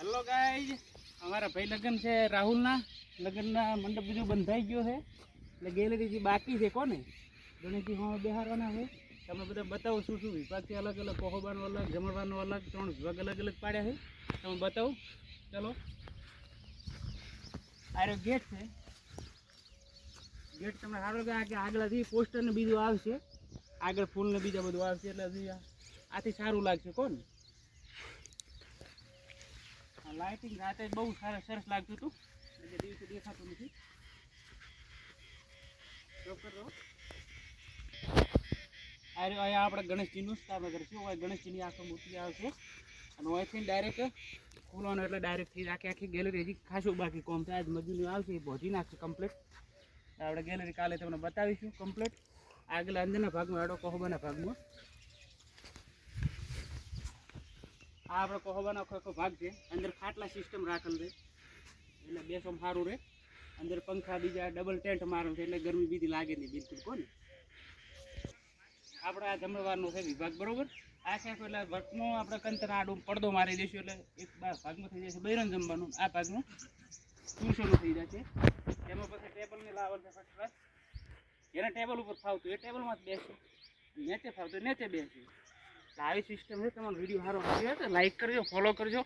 Hello guys, અમારા ભાઈ લગ્ન છે રાહુલના. લગ્નના મંડપ બીજું બંધાઈ ગયો છે એટલે ગેલેરી જે બાકી છે કોને ગણેશજી હા બેહારવાના છે. તમે બધા બતાવો શું શું વિભાગ છે. અલગ અલગ પહોબાનો અલગ, જમણવાનો અલગ, 3 વિભાગ અલગ અલગ પાડ્યા છે. તમે બતાવો. ચલો, આ ગેટ છે. ગેટ તમને સારું લાગે કે આગળથી પોસ્ટર ને બીજું આવશે, આગળ ફૂલ ને બીજા બધું આવશે એટલે આથી સારું લાગશે કોને. લાઇટિંગ રાતે બહુ સરસ લાગતું હતું, એટલે દિવસે દેખાતું નથી. અહીંયા આપણે ગણેશજીનું સ્થાપના કરીશું. હોય ગણેશજીની આખો મૂર્તિ આવશે અને અહીંથી ડાયરેક્ટ ખોલવાનું એટલે ડાયરેક્ટથી આખી ગેલેરી હજી ખાસું બાકી કોમ થાય. આજ મજૂરી આવશે એ પહોંચી નાખશે કમ્પ્લીટ. આપણે ગેલેરી કાલે તમને બતાવીશું કમ્પ્લીટ. આગળ અંદરના ભાગમાં આડો કોહબાના ભાગમાં આ આપણે કોહબાનો આખો ભાગ છે. અંદર ખાટલા સિસ્ટમ રાખેલ છે એટલે બેસવામાં સારું રહે. અંદર પંખા બીજા ડબલ ટેન્ટ મારવાનું છે એટલે ગરમી બીજી લાગે નહીં બિલકુલ કોને. આપણે આ જમણવારનો છે વિભાગ બરોબર. આ છે એટલે વર્કમાં આપણે કંતર આડું પડદો મારી દઈશું એટલે એક ભાગમાં થઈ જશે બૈરન જમવાનું. આ ભાગનું પુરુષોનું થઈ જશે. એમાં પછી ટેબલને લાવવાનું છે ફર્સ્ટ ક્લાસ. જેને ટેબલ ઉપર ફાવતું એ ટેબલમાં જ બેસશે, નીચે ફાવતું નીચે બેસશે. આવી સિસ્ટમ છે. તમારો વિડીયો સારો લાગ્યો તો લાઈક કરજો, ફોલો કરજો.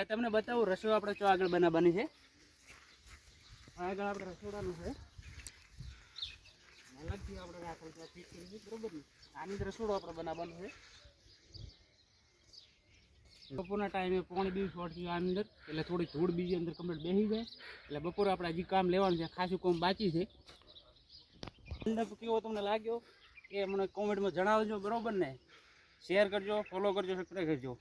તમને બતાવું રસોઈ આપણે ચો આગળ બનાવવાની છે. આગળ આપણે રસોડાનું છે અલગથી આપણે રાખેલ છે ફિટ કરી બરોબર ને. આની જ રસોડું આપણે બનાવવાનું છે. બપોરના ટાઈમે પાણી બી શોર્ટ થયું આની અંદર એટલે થોડી ધૂળ બીજી અંદર કમ્પ્લીટ બેસી જાય એટલે બપોરે આપણે હજી કામ લેવાનું છે. ખાસું કામ બાકી છે. મંડપ કેવો તમને લાગ્યો એ મને કોમેન્ટમાં જણાવજો બરોબર ને. શેર કરજો, ફોલો કરજો, સબસ્ક્રાઈબ કરજો.